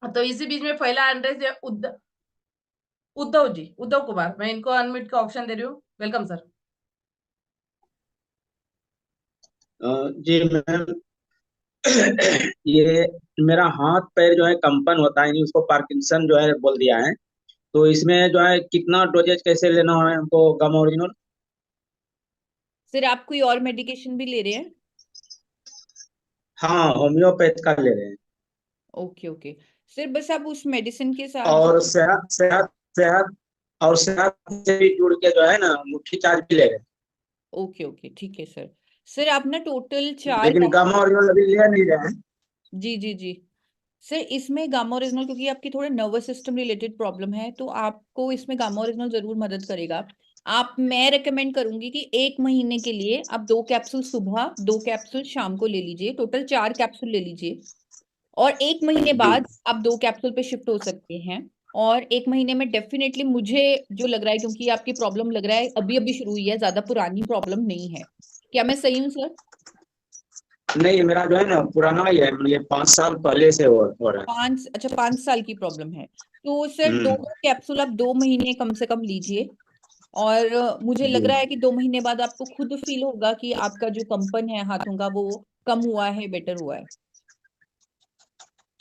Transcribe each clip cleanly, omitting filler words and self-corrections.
तो इसी बीच में पहला एड्रेस है उद्धव जी, उद्धव कुमार। मैं इनको अनम्यूट का ऑप्शन दे रही हूँ। Welcome sir. जी मैम। ये मेरा हाथ पैर जो है कंपन होता है, उसको पार्किंसन जो है बोल दिया है। तो इसमें जो है कितना डोजेज कैसे लेना है हमको गम ओरिजिनल? सर आप कोई और मेडिकेशन भी ले रहे हैं? हाँ, होम्योपैथ का ले रहे हैं। Okay okay. सर बस आप उस मेडिसिन के साथ और सेहत सेहत सेहत और सेहत से भी जुड़ के जो है ना, मुट्ठी चार्ज भी ले रहे हैं। ओके ओके ठीक है सर। सर आप ना टोटल 4 लेकिन गामा ओरिजिनल अभी ले नहीं रहे हैं। जी जी जी। सर इसमें गामा ओरिजिनल क्योंकि आपकी थोड़े नर्वस सिस्टम रिलेटेड प्रॉब्लम है तो आपको इसमें गामा ओरिजिनल जरूर मदद करेगा। आप मैं रेकमेंड करूंगी कि 1 महीने के लिए आप 2 कैप्सूल सुबह 2 कैप्सूल शाम को ले लीजिए, टोटल 4 कैप्सूल ले लीजिए। और 1 महीने जी। बाद आप 2 कैप्सूल पे शिफ्ट हो सकते हैं। और 1 महीने में डेफिनेटली मुझे जो लग रहा है, क्योंकि आपकी प्रॉब्लम लग रहा है अभी अभी शुरू हुई है, ज्यादा पुरानी प्रॉब्लम नहीं है। क्या मैं सही हूँ सर? नहीं, मेरा जो है ना पुराना ही है, मतलब ये 5 साल पहले से हो रहा है। 5 साल की प्रॉब्लम है। तो सर दो हम्म। दो कैप्सूल आप 2 महीने कम से कम लीजिए। और मुझे लग जी रहा है कि 2 महीने बाद आपको खुद फील होगा कि आपका जो कंपन है हाथों का वो कम हुआ है, बेटर हुआ है।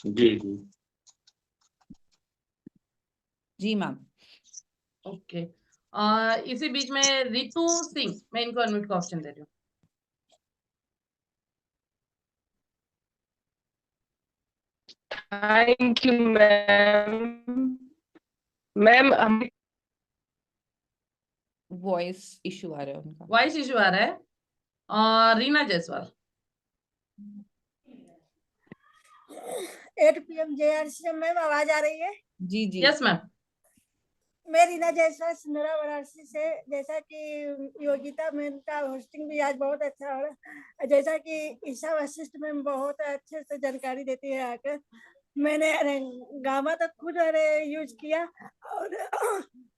जी जी। जी मैम। ओके। इसी बीच में रितु सिंह, मैं इनको अनम्यूट का ऑप्शन दे रही हूँ। Thank you ma'am. मैम हम वॉइस इशू आ रहा है उनका। वॉइस इशू आ रहा है। रीना जायसवाल। 8 PM JRC से मैम आवाज आ रही है? जी जी। Yes ma'am. मैं रीना जायसवाल सिंधरा वाराणसी से। जैसा कि योगिता मैम का होस्टिंग भी आज बहुत अच्छा हो रहा है, जैसा कि ईशा वशिष्ठ मैम बहुत अच्छे से जानकारी देती है आकर। मैंने गामा तक खुद यूज किया और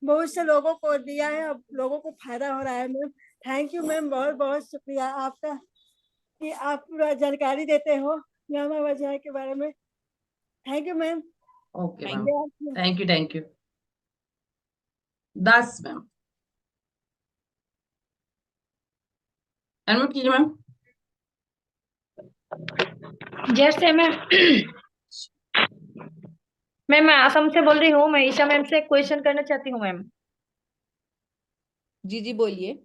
बहुत से लोगों को दिया है, अब लोगों को फायदा हो रहा है मैम। थैंक यू मैम, बहुत बहुत शुक्रिया आपका कि आप पूरा जानकारी देते हो गामा वजह के बारे में। Thank you ma'am. Okay ma'am. Thank thank you thank you. Das ma'am, unmute कीजिए मैम। जैसे मैं आसाम से बोल रही हूँ। मैं ईशा मैम से क्वेश्चन करना चाहती हूँ मैम। जी जी बोलिए।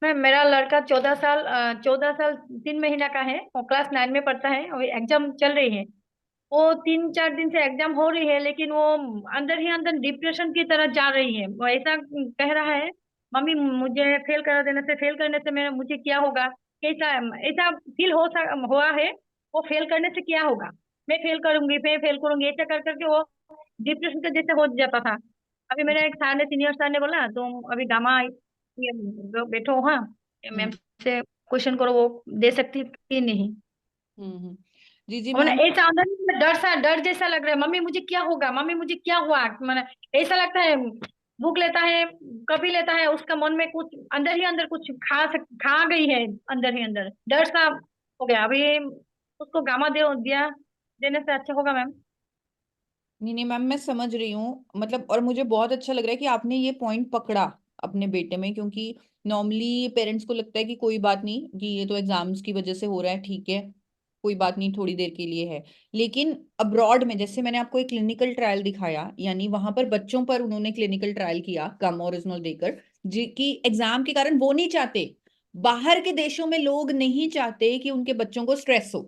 मैम मेरा लड़का 14 साल 3 महीना का है। वो क्लास 9 में पढ़ता है और एग्जाम चल रही है। वो 3-4 दिन से एग्जाम हो रही है लेकिन वो अंदर ही अंदर डिप्रेशन की तरह जा रही है। वो ऐसा कह रहा है, मम्मी मुझे फेल कर देने से, फेल करने से मेरा मुझे क्या होगा, कैसा ऐसा फील हुआ है। वो फेल करने से क्या होगा, मैं फेल करूंगी, मैं फेल करूंगी, ऐसा कर करके वो डिप्रेशन के जैसे हो जाता था। अभी मेरे एक सर ने, सीनियर सर ने बोला तुम अभी गामा ये बैठो, हाँ मैम हम्म से क्वेश्चन करो, वो दे सकती है कि नहीं। हम्म। जी जी मैंने मैम। ऐसा अंदर में डर जैसा लग रहा है, मम्मी मुझे क्या होगा, मम्मी मुझे क्या हुआ, मैंने ऐसा लगता है। भूख लेता है, कभी लेता है, उसका मन में कुछ अंदर ही अंदर कुछ खा गई है, अंदर ही अंदर डर सा हो गया। अभी उसको गामा दिया देने से अच्छा होगा मैम? नहीं नहीं मैम, मैं समझ रही हूँ मतलब, और मुझे बहुत अच्छा लग रहा है कि आपने ये पॉइंट पकड़ा अपने बेटे में, क्योंकि नॉर्मली पेरेंट्स को लगता है कि कोई बात नहीं, कि ये तो एग्जाम्स की वजह से हो रहा है, ठीक है, कोई बात नहीं, थोड़ी देर के लिए है। लेकिन अब्रॉड में, जैसे मैंने आपको एक क्लिनिकल ट्रायल दिखाया, यानी वहां पर बच्चों पर उन्होंने क्लिनिकल ट्रायल किया गामा ओरिजिनल देकर, जी की एग्जाम के कारण वो नहीं चाहते, बाहर के देशों में लोग नहीं चाहते कि उनके बच्चों को स्ट्रेस हो,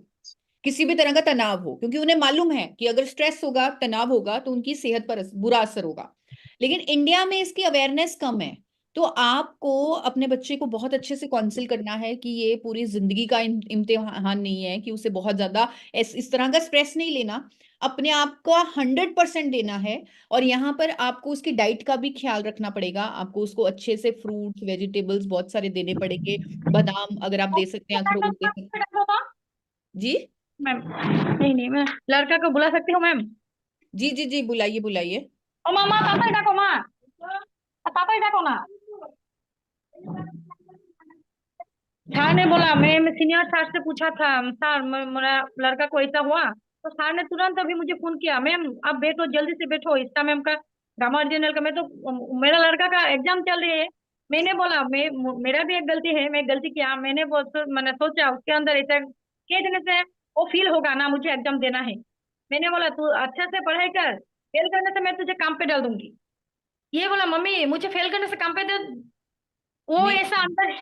किसी भी तरह का तनाव हो, क्योंकि उन्हें मालूम है कि अगर स्ट्रेस होगा, तनाव होगा, तो उनकी सेहत पर बुरा असर होगा। लेकिन इंडिया में इसकी अवेयरनेस कम है। तो आपको अपने बच्चे को बहुत अच्छे से काउंसिल करना है कि ये पूरी जिंदगी का इम्तिहान नहीं है, कि उसे बहुत ज्यादा इस तरह का स्ट्रेस नहीं लेना, अपने आप का 100% देना है। और यहाँ पर आपको उसकी डाइट का भी ख्याल रखना पड़ेगा, आपको उसको अच्छे से फ्रूट्स वेजिटेबल्स बहुत सारे देने पड़ेंगे। बादाम अगर आप दे सकते हैं, अखरोट दे सकते हैं। जी मैम नहीं नहीं, मैं लड़का को बुला सकती हूँ मैम? जी जी जी, बुलाइए बुलाइए। ओ मामा, ताता डाको माँ, ताता डाको ना। सर ने बोला, मैं सीनियर सर से पूछा था, सर मेरा लड़का को ऐसा हुआ तो सर ने तुरंत अभी मुझे फोन किया, मैम आप बैठो, जल्दी से बैठो, इसका मैम का गामा ओरिजिनल का, मैं तो मेरा लड़का का एग्जाम चल रही है। मैंने बोला मेरा भी एक गलती है, मैं गलती किया, मैंने सोचा उसके अंदर ऐसा कह देने से वो फील होगा ना मुझे एग्जाम देना है। मैंने बोला तू अच्छे से पढ़ाई कर, फेल करने से मैं तुझे काम पे डाल दूंगी। ये बोला मम्मी मुझे फेल करने से काम पे दे, वो नहीं, ऐसा अंदर।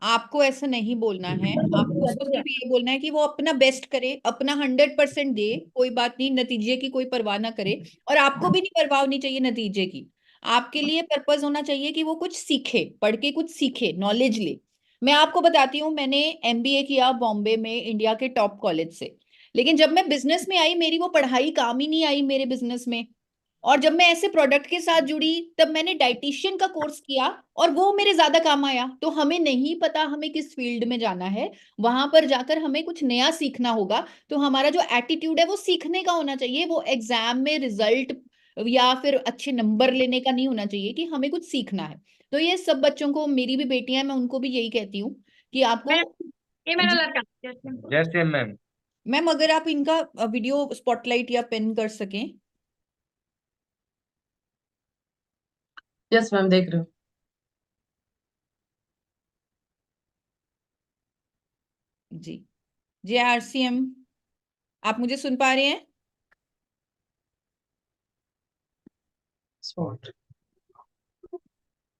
आपको ऐसा नहीं बोलना है। आपको उसको सिर्फ ये बोलना है कि वो अपना बेस्ट करे, अपना 100% दे, कोई बात नहीं, नतीजे की कोई परवाह ना करे। और आपको भी नहीं परवाह होनी चाहिए नतीजे की। आपके लिए पर्पस होना चाहिए कि वो कुछ सीखे, पढ़ के कुछ सीखे, नॉलेज ले। मैं आपको बताती हूँ, मैंने एमबीए किया बॉम्बे में, इंडिया के टॉप कॉलेज से। लेकिन जब मैं बिजनेस में आई, मेरी वो पढ़ाई काम ही नहीं आई मेरे बिजनेस में। और जब मैं ऐसे प्रोडक्ट के साथ जुड़ी, तब मैंने डाइटिशियन का कोर्स किया, और वो मेरे ज्यादा काम आया। तो हमें नहीं पता हमें किस फील्ड में जाना है, वहां पर जाकर हमें कुछ नया सीखना होगा। तो हमारा जो एटीट्यूड है वो सीखने का होना चाहिए, वो एग्जाम में रिजल्ट या फिर अच्छे नंबर लेने का नहीं होना चाहिए, कि हमें कुछ सीखना है। तो ये सब बच्चों को, मेरी भी बेटियां हैं, मैं उनको भी यही कहती हूँ कि आपको। ये मेरा जी लड़का। जैसे मैम। मैम, अगर आप इनका वीडियो स्पॉटलाइट या पिन कर सकें। यस मैम, देख रहे हो। जी, जे आरसीएम, आप मुझे सुन पा रहे हैं? स्पॉट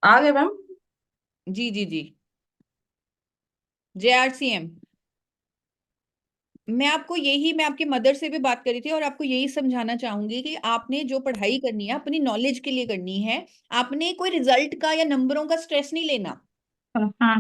आ गए मैम। जी जी जी। जेआरसीएम, मैं आपकी मदर से भी बात करी थी, और आपको यही समझाना चाहूंगी कि आपने जो पढ़ाई करनी है अपनी नॉलेज के लिए करनी है। आपने कोई रिजल्ट का या नंबरों का स्ट्रेस नहीं लेना। हाँ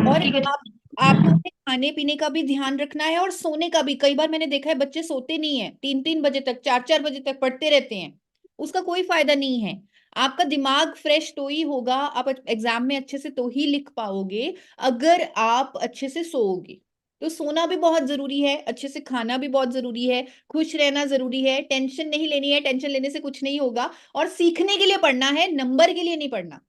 और ठीक है। आपको अपने खाने पीने का भी ध्यान रखना है, और सोने का भी। कई बार मैंने देखा है बच्चे सोते नहीं है, 3-3 बजे तक, 4-4 बजे तक पढ़ते रहते हैं। उसका कोई फायदा नहीं है। आपका दिमाग फ्रेश तो ही होगा, आप एग्जाम में अच्छे से तो ही लिख पाओगे, अगर आप अच्छे से सोओगे। तो सोना भी बहुत जरूरी है, अच्छे से खाना भी बहुत जरूरी है, खुश रहना जरूरी है, टेंशन नहीं लेनी है, टेंशन लेने से कुछ नहीं होगा। और सीखने के लिए पढ़ना है, नंबर के लिए नहीं पढ़ना।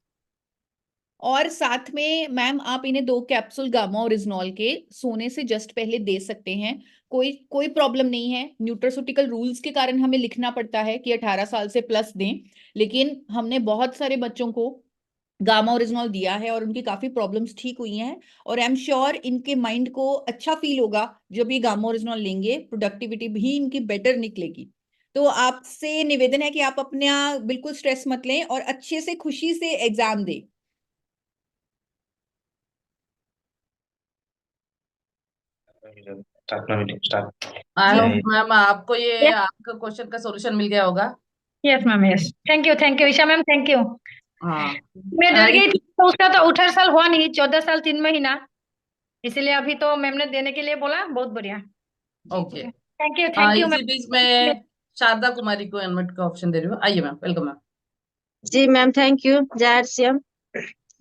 और साथ में मैम, आप इन्हें 2 कैप्सूल गामा ओरिजिनॉल के सोने से जस्ट पहले दे सकते हैं। कोई कोई प्रॉब्लम नहीं है। न्यूट्रास्यूटिकल रूल्स के कारण हमें लिखना पड़ता है कि 18 साल से प्लस दें, लेकिन हमने बहुत सारे बच्चों को गामा ओरिजिनॉल दिया है और उनकी काफी प्रॉब्लम्स ठीक हुई हैं। और आई एम श्योर इनके माइंड को अच्छा फील होगा जब ये गामा ओरिजिनॉल लेंगे, प्रोडक्टिविटी भी इनकी बेटर निकलेगी। तो आपसे निवेदन है कि आप अपना बिल्कुल स्ट्रेस मत लें और अच्छे से खुशी से एग्जाम दें। स्टार्ट। आई जय होप हिंद। मैम आपको ये आपका क्वेश्चन का सॉल्यूशन मिल गया होगा। Yes ma'am, yes, thank you Isha ma'am, thank you. हाँ। मैं डर गई इस- थी, तो उसका तो 18 साल हुआ नहीं, 14 साल 3 महीना, इसीलिए अभी तो मैम ने देने के लिए बोला, बहुत बढ़िया। ओके। थैंक यू इसी मैम। बीच में शारदा कुमारी को अनम्यूट का ऑप्शन दे रही हूँ। आइए मैम, वेलकम मैम। जी मैम, थैंक यू। जय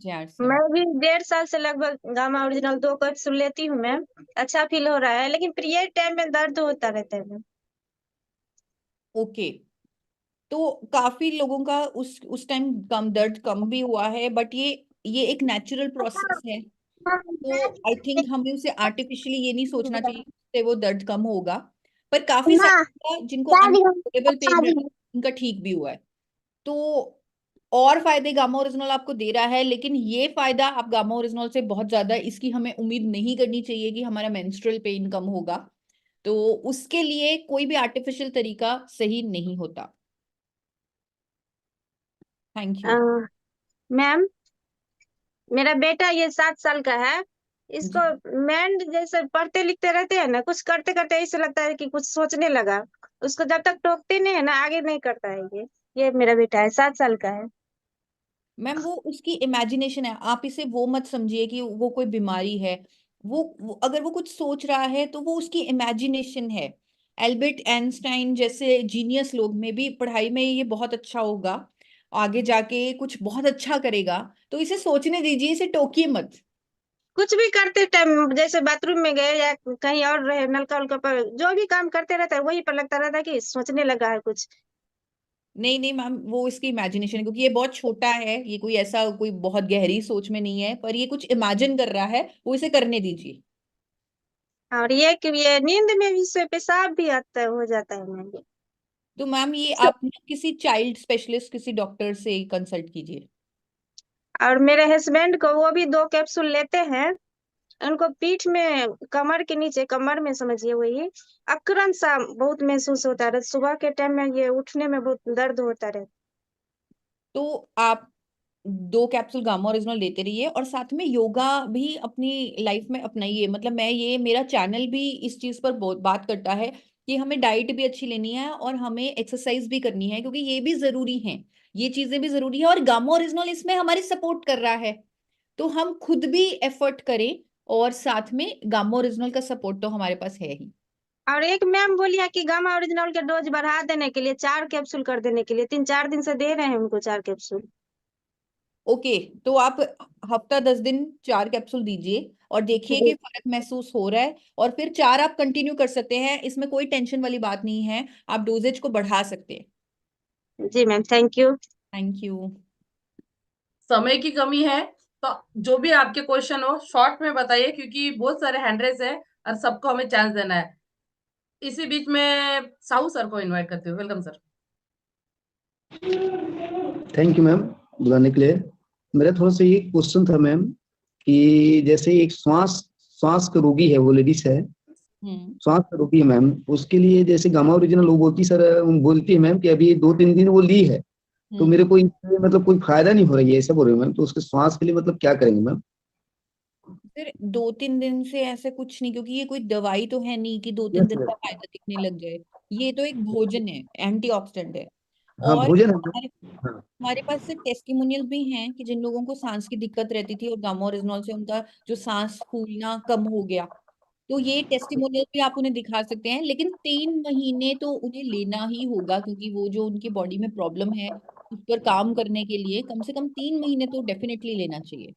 जेआरसीएम। मैं भी 1.5 साल से लगभग गामा ओरिजिनल 2 कैप्सूल लेती हूँ मैम। अच्छा फील हो रहा है, लेकिन पीरियड टाइम में दर्द होता रहता है मैम। ओके, तो काफी लोगों का उस टाइम कम दर्द कम भी हुआ है, बट ये एक नेचुरल प्रोसेस है। तो आई थिंक हमें उसे आर्टिफिशियली ये नहीं सोचना चाहिए कि उससे वो दर्द कम होगा। पर काफी सारे जिनको अनकंट्रोलेबल पेन रहता है उनका ठीक भी हुआ है। तो और फायदे गामा ओरिजिनल आपको दे रहा है, लेकिन ये फायदा आप गामा ओरिजिनल से बहुत ज्यादा इसकी हमें उम्मीद नहीं करनी चाहिए कि हमारा मेंस्ट्रुअल पेन कम होगा। तो उसके लिए कोई भी आर्टिफिशियल तरीका सही नहीं होता। Thank you. मैम, मेरा बेटा ये 7 साल का है। इसको जी मैंड जैसे पढ़ते लिखते रहते हैं ना, कुछ करते करते ऐसे लगता है कि कुछ सोचने लगा। उसको जब तक टोकते नहीं है ना, आगे नहीं करता है। ये मेरा बेटा है, 7 साल का है। मैम, वो उसकी इमेजिनेशन है, आप इसे वो मत समझिए कि वो कोई बीमारी है। अगर वो कुछ सोच रहा है तो वो उसकी इमेजिनेशन है। एल्बर्ट आइंस्टाइन जैसे जीनियस लोग में भी पढ़ाई में ये बहुत अच्छा होगा, आगे जाके कुछ बहुत अच्छा करेगा। तो इसे सोचने दीजिए, इसे टोकिए मत। कुछ भी करते टाइम, जैसे बाथरूम में गए या कहीं और रहे, नलका उलका पर जो भी काम करते रहता है, वही पर लगता रहता है कि सोचने लगा है कुछ। नहीं नहीं मैम, वो इसकी इमेजिनेशन है, क्योंकि ये बहुत छोटा है, ये कोई ऐसा कोई बहुत गहरी सोच में नहीं है, पर ये कुछ इमेजिन कर रहा है, वो इसे करने दीजिए। और ये कि ये नींद में भी इससे पेशाब भी आता है, हो जाता है मैम ये। तो मैम ये आप ना किसी चाइल्ड स्पेशलिस्ट, किसी डॉक्टर से कंसल्ट कीजिए। और मेरे हस्बैंड को, वो भी 2 कैप्सूल लेते हैं। उनको पीठ में, कमर के नीचे, कमर में समझिए वही अकड़न सा बहुत महसूस होता है। सुबह के टाइम में ये उठने में बहुत दर्द होता रहता तो आप 2 कैप्सूल गामा ओरिजिनल लेते रहिए और साथ में योगा भी अपनी लाइफ में अपनाइए। मतलब मैं ये, मेरा चैनल भी इस चीज पर बहुत बात करता है कि हमें डाइट भी अच्छी लेनी है और हमें एक्सरसाइज भी करनी है, क्योंकि ये भी जरूरी है, ये चीजें भी जरूरी है। और गामा ओरिजिनल इसमें हमारी सपोर्ट कर रहा है, तो हम खुद भी एफर्ट करें और साथ में गामा ओरिजिनल का सपोर्ट तो हमारे पास है ही। और एक मैम बोली है कि गामा ओरिजिनल के डोज बढ़ा देने के लिए, 4 कैप्सूल कर देने के लिए, 3-4 दिन से दे रहे हैं उनको 4 कैप्सूल। ओके, तो आप हफ्ता 10 दिन 4 कैप्सूल दीजिए और देखिए कि फर्क महसूस हो रहा है, और फिर 4 आप कंटिन्यू कर सकते हैं। इसमें कोई टेंशन वाली बात नहीं है, आप डोजेज को बढ़ा सकते हैं। जी ma'am, thank you. Thank you. समय की कमी है, तो जो भी आपके क्वेश्चन हो शॉर्ट में बताइए, क्योंकि बहुत सारे हैंड रेज है और सबको हमें चांस देना है। इसी बीच में साहू सर को इनवाइट करती हूँ। Welcome sir. Thank you ma'am बुलाने के लिए। मेरा थोड़ा सा ये क्वेश्चन था मैम कि जैसे एक श्वास श्वास का रोगी है, वो लेडीज है, श्वास का रोगी है मैम, उसके लिए जैसे गामा ओरिजिनल वो बोलती सर, बोलती है मैम कि अभी 2-3 दिन वो ली है, तो मेरे को इससे मतलब कोई फायदा नहीं हो रही है, ऐसा बोल रहे हो मैम। तो उसके श्वास के लिए मतलब क्या करेंगे मैम? फिर 2-3 दिन से ऐसे कुछ नहीं, क्योंकि ये कोई दवाई तो है नहीं कि 2-3 यस दिन यस। का फायदा दिखने लग जाए। ये तो एक भोजन है, एंटीऑक्सीडेंट है। हाँ और भोजन है मैम। हमारे हाँ हमारे पास से टेस्टिमोनियल भी हैं कि जिन लोगों को सांस की दिक्कत रहती थी और गामा ओरिजिनल से उनका जो सांस फूलना कम हो गया। तो ये टेस्टिमोनियल भी आप उन्हें दिखा सकते हैं, लेकिन 3 महीने तो उन्हें लेना ही होगा, क्योंकि वो जो उनकी बॉडी में प्रॉब्लम है उस पर काम करने के लिए कम से कम 3 महीने तो डेफिनेटली लेना चाहिए।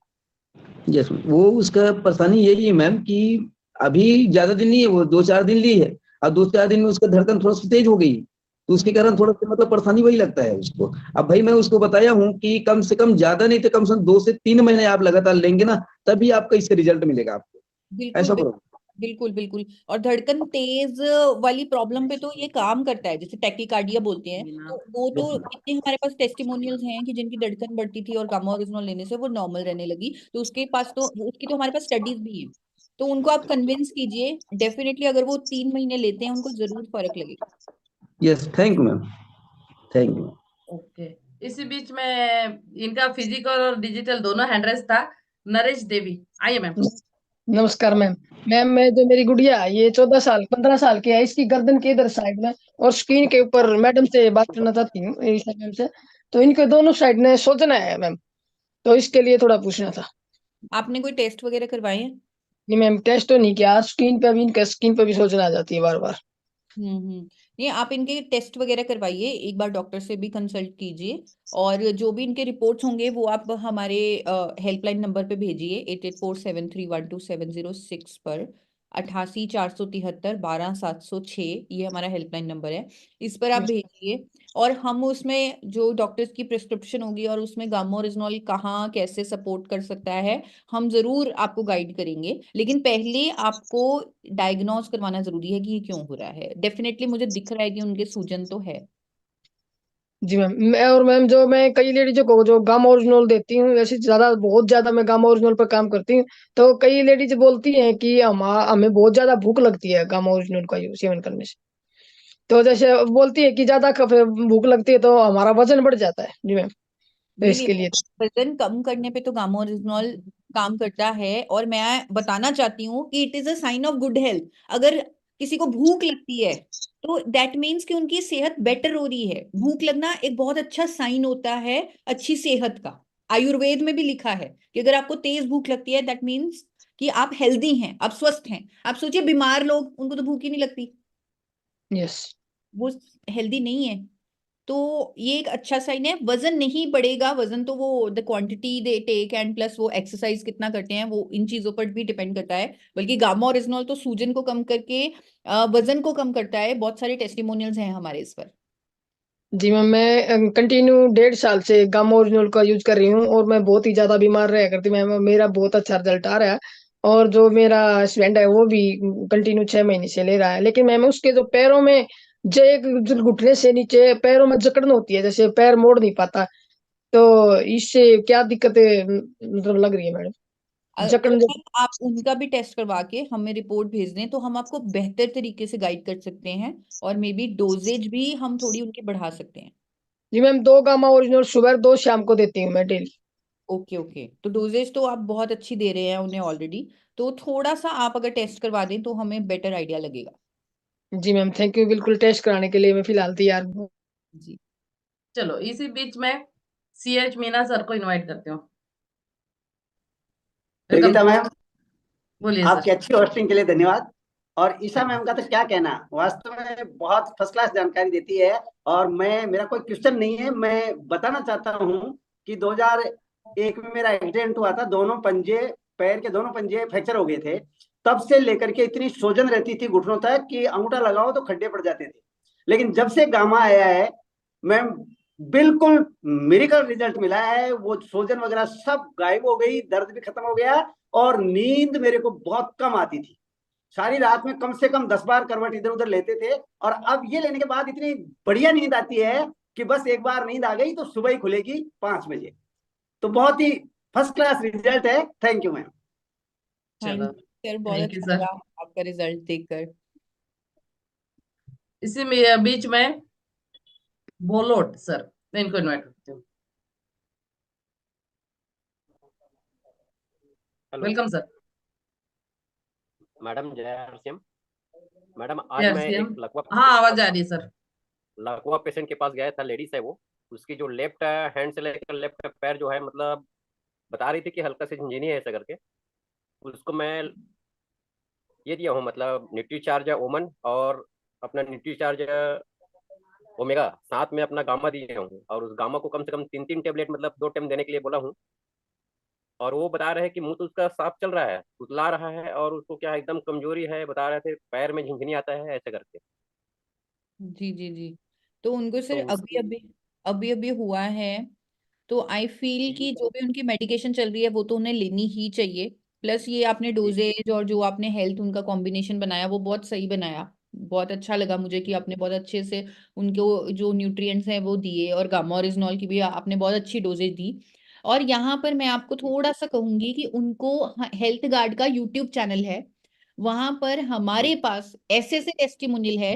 यस, वो उसका परेशानी यही है मैम कि अभी ज्यादा दिन नहीं है, वो 2-4 दिन ली है, और 2-4 दिन में उसका धड़कन थोड़ा सा तेज हो गई, तो उसके कारण थोड़ा सा मतलब परेशानी वही लगता है उसको। अब भाई मैं उसको बताया हूँ कि कम से कम ज्यादा नहीं तो कम से कम 2 से 3 महीने आप लगातार लेंगे ना, तभी आपका इससे रिजल्ट मिलेगा आपको। बिल्कुल ऐसा बिल्कुल। बोलो। बिल्कुल बिल्कुल। और धड़कन तेज वाली प्रॉब्लम पे तो ये काम करता है, जैसे टैकीकार्डिया बोलते हैं, तो वो तो इतने हमारे पास टेस्टिमोनियल्स हैं कि जिनकी धड़कन बढ़ती थी और गामा ओरिजिनल लेने से वो नॉर्मल रहने लगी। तो उसके पास तो, उसकी तो हमारे पास स्टडीज भी हैं। तो उनको आप कन्विंस कीजिए, डेफिनेटली अगर वो 3 महीने लेते हैं उनको जरूर फर्क लगेगा। Yes, thank you ma'am, thank you. Okay, इसी बीच में इनका फिजिकल और डिजिटल दोनों हैंड था। नरेश देवी, आइए मैम। नमस्कार मैम। मैम, मैं जो मेरी गुड़िया है, ये 15 साल की है, इसकी गर्दन के इधर साइड में और स्क्रीन के ऊपर मैडम से बात करना चाहती हूँ, ईशा मैम से। तो इनके दोनों साइड में सोजना है मैम, तो इसके लिए थोड़ा पूछना था। आपने कोई टेस्ट वगैरह करवाए हैं? नहीं मैम, टेस्ट तो नहीं किया, स्क्रीन पे भी, इनका स्क्रीन पे भी सोचना आ जाती है बार बार। नहीं, आप इनके टेस्ट वगैरह करवाइए, एक बार डॉक्टर से भी कंसल्ट कीजिए, और जो भी इनके रिपोर्ट्स होंगे वो आप हमारे हेल्पलाइन नंबर पे भेजिए 8847312706 पर। 88 473 ये हमारा हेल्पलाइन नंबर है, इस पर आप भेजिए। और हम उसमें जो डॉक्टर्स की प्रिस्क्रिप्शन होगी और उसमें गामा ओरिजिनल कहाँ कैसे सपोर्ट कर सकता है, हम जरूर आपको गाइड करेंगे। लेकिन पहले आपको डायग्नोज करवाना जरूरी है कि ये क्यों हो रहा है। डेफिनेटली मुझे दिख रहा है कि उनके सूजन तो है। जी मैम। मैं, और मैम जो मैं कई लेडीजों को जो गामा ओरिजिनल देती हूँ, वैसे ज्यादा, बहुत ज्यादा मैं गामा ओरिजिनल पर काम करती हूँ, तो कई लेडीज बोलती हैं कि हमें बहुत ज्यादा भूख लगती है गामा ओरिजिनल का सेवन करने से। तो जैसे बोलती है कि ज्यादा भूख लगती है तो हमारा वजन बढ़ जाता है। जी मैम, तो नहीं नहीं, इसके लिए। वजन कम करने पे तो गामा ओरिजिनल काम करता है, और मैं बताना चाहती हूँ कि it is a sign of good health. अगर किसी को भूख लगती है तो दैट मीन्स कि उनकी सेहत बेटर हो रही है। भूख लगना एक बहुत अच्छा साइन होता है अच्छी सेहत का। आयुर्वेद में भी लिखा है कि अगर आपको तेज भूख लगती है दैट मीन्स कि आप हेल्दी हैं, आप स्वस्थ हैं। आप सोचिए बीमार लोग, उनको तो भूख ही नहीं लगती, यस। वो हेल्दी नहीं है। तो ये एक अच्छा साइन है। वजन नहीं बढ़ेगा, वजन तो वो the quantity they take and plus वो एक्सरसाइज कितना करते हैं वो इन चीजों पर भी डिपेंड करता है। बल्कि गामा ओरिजिनल तो सूजन को कम करके वजन को कम करता है। बहुत सारे टेस्टिमोनियल्स हैं हमारे इस पर। जी मैम, मैं कंटिन्यू 1.5 साल से गामा ओरिजिनल का यूज कर रही हूँ, और मैं बहुत ही ज्यादा बीमार रहा करती मैम, मेरा बहुत अच्छा रिजल्ट आ रहा है। और जो मेरा हस्बैंड है वो भी कंटिन्यू 6 महीने से ले रहा है। लेकिन मैम उसके जो पैरों में जो एक जो घुटने से नीचे पैरों में जकड़न होती है, जैसे पैर मोड़ नहीं पाता, तो इससे क्या दिक्कतें मतलब लग रही है मैडम? जकड़न अगर आप उनका भी टेस्ट करवा के हमें रिपोर्ट भेज दें तो हम आपको बेहतर तरीके से गाइड कर सकते हैं, और मे बी डोजेज भी हम थोड़ी उनकी बढ़ा सकते हैं। जी मैम, 2 गामा ओरिजिनल सुबह 2 शाम को देती हूँ मैं डेली। ओके ओके, तो डोजेज तो आप बहुत अच्छी दे रहे हैं उन्हें ऑलरेडी, तो थोड़ा सा आप अगर टेस्ट करवा दें तो हमें बेटर आइडिया लगेगा। जी मैम, थैंक यू। बिल्कुल टेस्ट कराने के लिए मैं फिलहाल तैयार हूँ। जी चलो इसी बीच में CH मीना सर को इनवाइट करते हो। वेलकम, योगिता मैम, बोलिए आपकी सर। अच्छी होस्टिंग के लिए धन्यवाद। और ईशा मैम का तो क्या कहना, वास्तव में बहुत फर्स्ट क्लास जानकारी देती है। और मेरा कोई क्वेश्चन नहीं है, मैं बताना चाहता हूँ कि 2001 में मेरा एक्सीडेंट हुआ था, दोनों पंजे, पैर के दोनों पंजे फ्रैक्चर हो गए थे। तब से लेकर के इतनी सूजन रहती थी घुटनों तक कि अंगूठा लगाओ तो खड्डे पड़ जाते थे। लेकिन जब से गामा आया है मैम, बिल्कुल मिरेकल रिजल्ट मिला है। वो सूजन वगैरह सब गायब हो गई, दर्द भी खत्म हो गया, और नींद मेरे को बहुत कम आती थी। सारी रात में कम से कम 10 बार करवट इधर उधर लेते थे, और अब ये लेने के बाद इतनी बढ़िया नींद आती है कि बस एक बार नींद आ गई तो सुबह ही खुलेगी 5 बजे। तो बहुत ही फर्स्ट क्लास रिजल्ट है। Thank you ma'am. थैंक चलो, यू सर, बहुत थैंक यू अच्छा सर। लगा आपका रिजल्ट देखकर। इसी में बीच में बोलोट सर, मैं इनको इनवाइट करती हूँ। Hello welcome sir. मैडम, जय RCM। मैडम, आज जय मैं श्री एक राम। हाँ, आवाज आ रही है सर। लकवा पेशेंट के पास गया था, लेडीज है वो। उसकी जो लेफ्ट हैंड से लेकर लेफ्ट पैर जो है, मतलब बता रही थी कि हल्का सी झंझनी है ऐसा करके। उसको मैं ये दिया हूँ, मतलब न्यूट्रीचार्ज ओमन और अपना न्यूट्रीचार्ज ओमेगा, साथ में अपना गामा दिए हूँ। और उस गामा को कम से कम 3 टेबलेट, मतलब 2 टाइम देने के लिए बोला हूँ। और वो बता रहे हैं कि मुंह तो उसका साफ चल रहा है, उतला रहा है, और उसको क्या एकदम कमजोरी है, बता रहे थे पैर में झिंझनी आता है ऐसे करके। जी जी जी, तो उनको तो सर अभी उसकी अभी अभी अभी हुआ है, तो आई फील जी कि जो भी उनकी मेडिकेशन चल रही है वो तो उन्हें लेनी ही चाहिए। प्लस ये आपने जी डोजेज और जो आपने हेल्थ उनका कॉम्बिनेशन बनाया वो बहुत सही बनाया। बहुत अच्छा लगा मुझे कि आपने बहुत अच्छे से उनको जो न्यूट्रिएंट्स हैं वो दिए, और गामा ओरिजिनॉल की भी आपने बहुत अच्छी डोजेज दी। और यहाँ पर मैं आपको थोड़ा सा कहूंगी कि उनको हेल्थ गार्ड का यूट्यूब चैनल है, वहां पर जी हमारे पास ऐसे ऐसे टेस्टिमोनियल है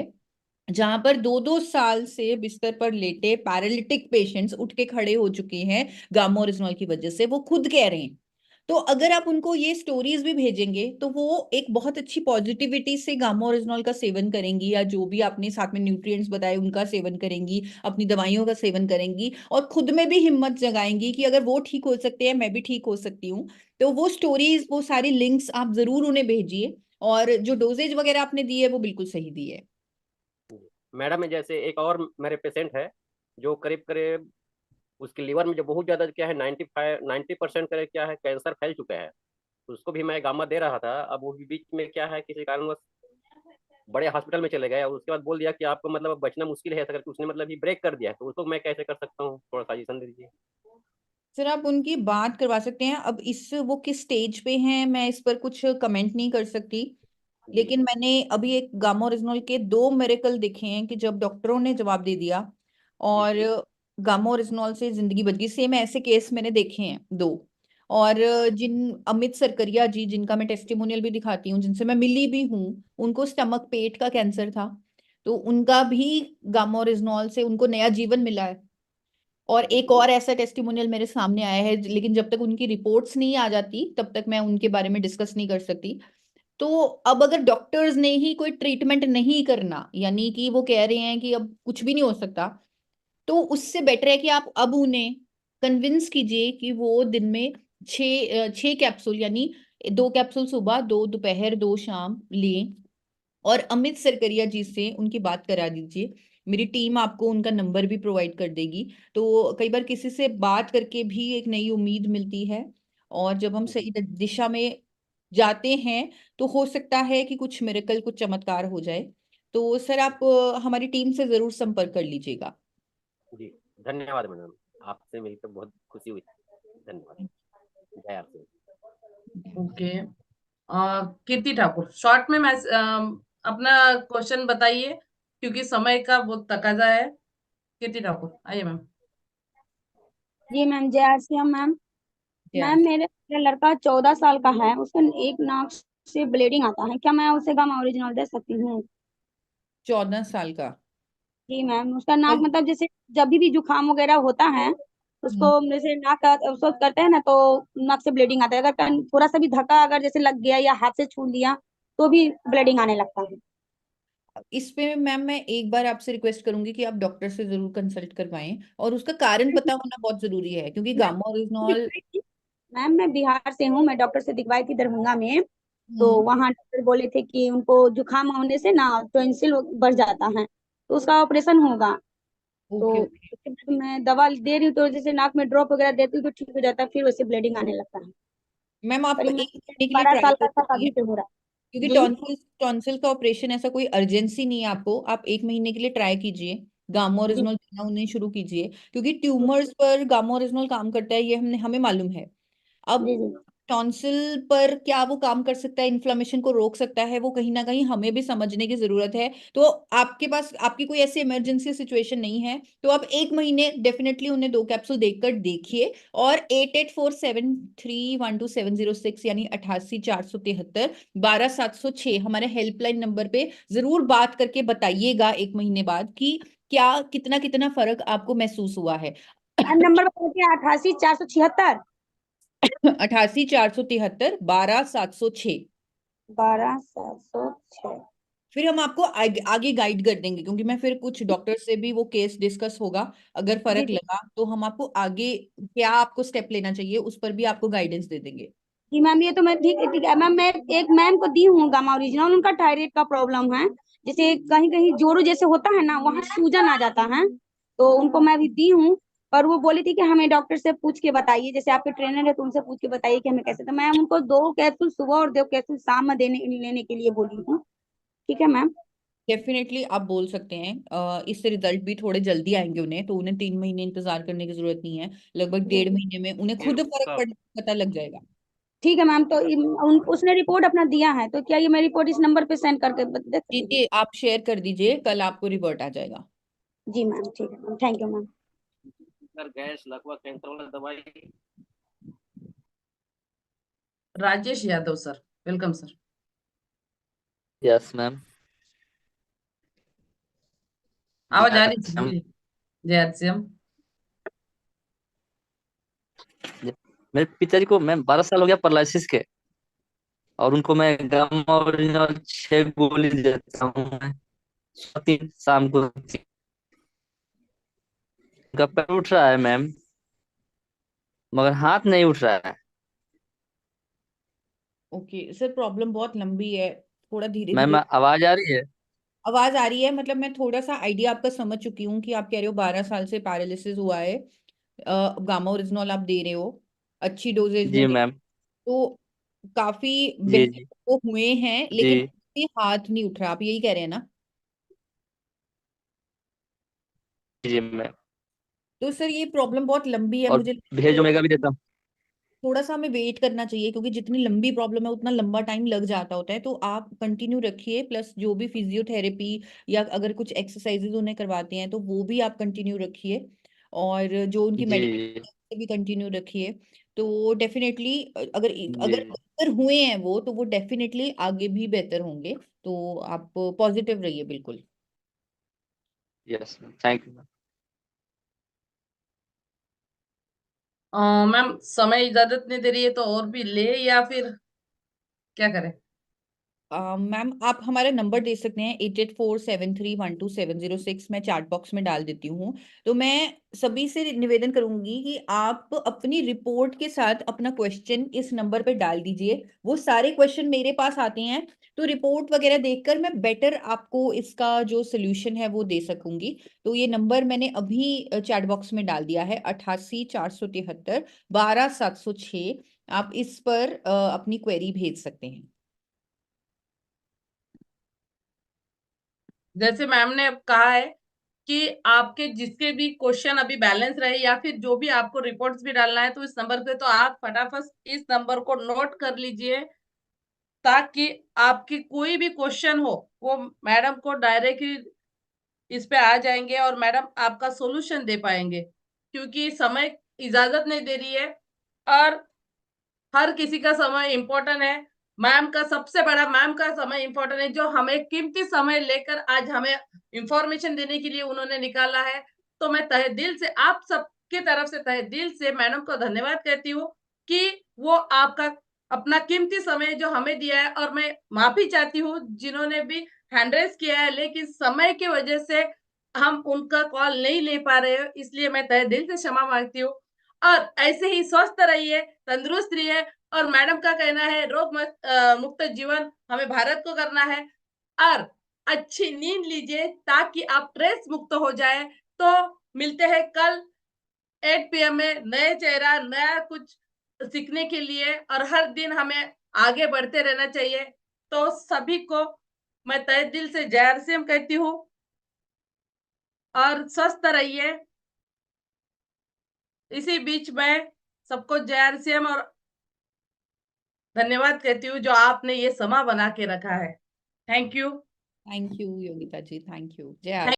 जहां पर 2-2 साल से बिस्तर पर लेटे पैरालिटिक पेशेंट्स उठ के खड़े हो चुके हैं गामा ओरिजिनॉल की वजह से, वो खुद कह रहे हैं। तो अगर आप उनको ये स्टोरीज भी भेजेंगे तो वो एक बहुत अच्छी पॉजिटिविटी से गामा ओरिजिनॉल का सेवन करेंगी, या जो भी आपने साथ में न्यूट्रिएंट्स बताए उनका सेवन करेंगी, अपनी दवाइयों का सेवन करेंगी, और खुद में भी हिम्मत जगाएंगी कि अगर वो ठीक हो सकते हैं मैं भी ठीक हो सकती हूँ। तो वो स्टोरीज, वो सारी लिंक्स आप जरूर उन्हें भेजिए, और जो डोजेज वगैरह आपने दी है वो बिल्कुल सही दी है। मैडम, जैसे एक और मेरे पेशेंट है जो करीब करीब उसके लीवर में जो बहुत ज्यादा क्या है, 90% का क्या है, कैंसर फैल चुका है। उसको भी मैं गामा दे रहा था। अब वो भी बीच में क्या है, किसी कारणवश बड़े हॉस्पिटल में चले गए, और उसके बाद बोल दिया कि आपको मतलब अब बचना मुश्किल है ऐसा करके, उसने मतलब ही ब्रेक कर दिया है। तो उसको मैं कैसे कर सकता हूँ, थोड़ा सजेशन दे दीजिए। सर आप उनकी बात करवा सकते हैं, अब इस वो किस स्टेज पे हैं मैं इस पर कुछ कमेंट नहीं कर सकती। जी लेकिन मैंने अभी एक गामा ओरिजिनल के 2 मिरेकल देखे हैं कि जब डॉक्टरों ने जवाब दे दिया जी और गामा ओरिजिनल से जिंदगी बच गई। सेम ऐसे केस मैंने देखे हैं 2। और जिन अमित सरकरिया जी, जिनका मैं टेस्टिमोनियल भी दिखाती हूँ, जिनसे मैं मिली भी हूँ, उनको स्टमक पेट का कैंसर था, तो उनका भी गामा ओरिजिनल से उनको नया जीवन मिला है। और एक और ऐसा टेस्टिमोनियल मेरे सामने आया है, लेकिन जब तक उनकी रिपोर्ट्स नहीं आ जाती तब तक मैं उनके बारे में डिस्कस नहीं कर सकती। तो अब अगर डॉक्टर्स ने ही कोई ट्रीटमेंट नहीं करना, यानी कि वो कह रहे हैं कि अब कुछ भी नहीं हो सकता, तो उससे बेटर है कि आप अब उन्हें कन्विंस कीजिए कि वो दिन में 6 कैप्सूल, यानी 2 कैप्सूल सुबह, 2 दोपहर, 2 शाम लें। और अमित सरकरिया जी से उनकी बात करा दीजिए, मेरी टीम आपको उनका नंबर भी प्रोवाइड कर देगी। तो कई बार किसी से बात करके भी एक नई उम्मीद मिलती है, और जब हम जी सही दिशा में जाते हैं तो हो सकता है कि कुछ मिरेकल, कुछ चमत्कार हो जाए। तो सर आप हमारी टीम से जरूर संपर्क कर लीजिएगा। जी, धन्यवाद मैडम, आपसे मिलकर बहुत खुशी हुई। धन्यवाद। जय RCM। ओके, कीर्ति ठाकुर, शॉर्ट में अपना क्वेश्चन बताइए क्योंकि समय का बहुत तकाजा है। कीर्ति ठाकुर आइए मैम। जी मैम, जय आरसीएम मैम। Ma'am, Yes. मेरा लड़का 14 साल का है, उसका एक नाक से ब्लीडिंग आता है, क्या मैं उसे गामा ओरिजिनल दे सकती हूँ? 14 साल का। जी मैम, उसका नाक पर मतलब जैसे जब भी जुकाम वगैरह होता है उसको, जैसे नाक का उसको करते हैं ना तो नाक से ब्लीडिंग आता है। अगर थोड़ा सा भी धक्का अगर जैसे लग गया या हाथ से छू लिया तो भी ब्लीडिंग आने लगता है। इस पे मैम मैं एक बार आपसे रिक्वेस्ट करूंगी कि आप डॉक्टर से जरूर कंसल्ट करवाएं और उसका कारण पता होना बहुत जरूरी है क्योंकि गामा ओरिजिनॉल। मैम, मैं बिहार से हूँ, मैं डॉक्टर से दिखवाई थी दरभंगा में। तो हम्म। वहाँ डॉक्टर बोले थे कि उनको जुकाम होने से ना टॉन्सिल बढ़ जाता है तो उसका ऑपरेशन होगा। तो ओके ओके। उसके बाद मैं दवा दे रही हूँ तो जैसे नाक में ड्रॉप वगैरह देती हूँ तो ठीक हो जाता है, फिर वैसे ब्लीडिंग आने लगता है। मैम आप करीब 1 महीने के लिए 12 ट्राई साल कर का था सकती तभी हैं से हो रहा क्योंकि है। जी टॉन्सिल का ऑपरेशन ऐसा कोई अर्जेंसी नहीं है आपको। आप 1 महीने के लिए ट्राई कीजिए, गामा जी ओरिजिनल देना उन्हें शुरू कीजिए क्योंकि ट्यूमर्स पर गामा ओरिजिनल काम करता है, ये हमें मालूम है। अब जी जी टॉन्सिल पर क्या वो काम कर सकता है, इन्फ्लेमेशन को रोक सकता है, वो कहीं ना कहीं हमें भी समझने की जरूरत है। तो आपके पास आपकी कोई ऐसी इमरजेंसी सिचुएशन नहीं है तो आप 1 महीने डेफिनेटली उन्हें 2 कैप्सूल देकर देखिए। और 8847312706 यानी 88 473 12 706 हमारे हेल्पलाइन नंबर पे जरूर बात करके बताइएगा 1 महीने बाद कि क्या कितना कितना फर्क आपको महसूस हुआ है। मैम, नंबर बताइए। 88 476 88 473 12 706। 12 706। फिर हम आपको आगे गाइड कर देंगे क्योंकि मैं फिर कुछ डॉक्टर से भी वो केस डिस्कस होगा। अगर जी फर्क जी लगा तो हम आपको आगे क्या आपको स्टेप लेना चाहिए उस पर भी आपको गाइडेंस दे देंगे। जी मैम, ये तो मैं ठीक ठीक है मैम। मैं एक मैम को दी हूँ गामा ओरिजिनल, उनका थायराइड का प्रॉब्लम है। जैसे कहीं कहीं जोड़ों जैसे होता है ना, वहाँ सूजन आ जाता है, तो उनको मैं भी दी हूँ। पर वो बोली थी कि हमें डॉक्टर से पूछ के बताइए, जैसे आपके ट्रेनर है तो उनसे पूछ के बताइए कि हमें कैसे। तो मैं उनको 2 कैप्सूल सुबह और 2 कैप्सूल शाम में लेने के लिए बोली हूँ। ठीक है मैम। डेफिनेटली आप बोल सकते हैं, इससे रिजल्ट भी थोड़े जल्दी आएंगे उन्हें, तो उन्हें 3 महीने इंतजार करने की जरूरत नहीं है। लगभग जी 1.5 महीने में उन्हें खुद फर्क पता लग जाएगा। ठीक है मैम। तो उसने रिपोर्ट अपना दिया है, तो क्या ये मैं रिपोर्ट इस नंबर पे सेंड करके देख जी सकती हूँ? जी आप शेयर कर दीजिए, कल आपको रिपोर्ट आ जाएगा। जी मैम, ठीक है ma'am, thank you ma'am. Sir gas लकवा कैंसर वाला दवाई। Rajesh Yadav sir, welcome sir. Yes ma'am. आवाज आ रही थी बोलिए। जय आरसीएम। मेरे पिताजी को मैम 12 साल हो गया पैरालिसिस के, और उनको मैं गामा ओरिजिनल 6 गोली देता हूँ मैं, 3 शाम को। उनका पैर उठ रहा है मैम, मगर हाथ नहीं उठ रहा है। ओके सर, प्रॉब्लम बहुत लंबी है, थोड़ा धीरे मैम धीरे। आवाज आ रही है? आवाज आ रही है, मतलब मैं थोड़ा सा आइडिया आपका समझ चुकी हूँ कि आप कह रहे हो 12 साल से पैरालिसिस हुआ है। गामा ओरिजिनल आप दे रहे हो, अच्छी डोजेज जी में दे, मैम। तो काफी जी बेनिफिट जी तो हुए हैं, लेकिन जी अभी हाथ नहीं उठ रहा, आप यही कह रहे हैं ना? जी मैम। तो सर ये प्रॉब्लम बहुत लंबी है, और मुझे भेज ओमेगा भी देता हूँ। थोड़ा सा हमें वेट करना चाहिए क्योंकि जितनी लंबी प्रॉब्लम है उतना लंबा टाइम लग जाता होता है। तो आप कंटिन्यू रखिए, प्लस जो भी फिजियोथेरेपी या अगर कुछ एक्सरसाइजेज उन्हें करवाते हैं तो वो भी आप कंटिन्यू रखिए, और जो उनकी जी मेडिकेशन भी कंटिन्यू रखिए। तो डेफिनेटली अगर जी अगर बेहतर हुए हैं वो, तो वो डेफिनेटली आगे भी बेहतर होंगे। तो आप पॉजिटिव रहिए बिल्कुल। Yes ma'am, thank you. Ma'am समय इजाजत नहीं दे रही है तो और भी ले या फिर क्या करें? मैम आप हमारा नंबर दे सकते हैं 8847312706, मैं चैट बॉक्स में डाल देती हूँ। तो मैं सभी से निवेदन करूंगी कि आप अपनी रिपोर्ट के साथ अपना क्वेश्चन इस नंबर पे डाल दीजिए। वो सारे क्वेश्चन मेरे पास आते हैं, तो रिपोर्ट वगैरह देखकर मैं बेटर आपको इसका जो सोल्यूशन है वो दे सकूंगी। तो ये नंबर मैंने अभी चैट बॉक्स में डाल दिया है, 88 473 12 706। आप इस पर अपनी क्वेरी भेज सकते हैं। जैसे मैम ने अब कहा है कि आपके जिसके भी क्वेश्चन अभी बैलेंस रहे या फिर जो भी आपको रिपोर्ट्स भी डालना है तो इस नंबर पे, तो आप फटाफट इस नंबर को नोट कर लीजिए ताकि आपकी कोई भी क्वेश्चन हो वो मैडम को डायरेक्टली इस पे आ जाएंगे और मैडम आपका सॉल्यूशन दे पाएंगे, क्योंकि समय इजाजत नहीं दे रही है और हर किसी का समय इम्पोर्टेंट है। मैम का सबसे बड़ा मैम का समय इम्पोर्टेंट है, जो हमें कीमती समय लेकर आज हमें इंफॉर्मेशन देने के लिए उन्होंने निकाला है। तो मैं तहे दिल से आप सबकी तरफ से तहे दिल से मैडम को धन्यवाद कहती हूँ कि वो आपका अपना कीमती समय जो हमें दिया है, और मैं माफी चाहती हूँ जिन्होंने भी हैंड रेज किया है, लेकिन समय की वजह से हम उनका कॉल नहीं ले पा रहे हैं, इसलिए मैं तहे दिल से क्षमा मांगती हूँ। और ऐसे ही स्वस्थ रहिए, तंदुरुस्त रहिए, और मैडम का कहना है रोग मुक्त जीवन हमें भारत को करना है, और अच्छी नींद लीजिए ताकि आप स्ट्रेस मुक्त हो जाए। तो मिलते हैं कल 8 PM में नए चेहरा, नया कुछ सीखने के लिए, और हर दिन हमें आगे बढ़ते रहना चाहिए। तो सभी को मैं तहे दिल से जय RCM कहती हूँ, और स्वस्थ रहिए। इसी बीच में सबको जय RCM और धन्यवाद कहती हूँ जो आपने ये समा बना के रखा है। Thank you Yogita ji, thank you. जय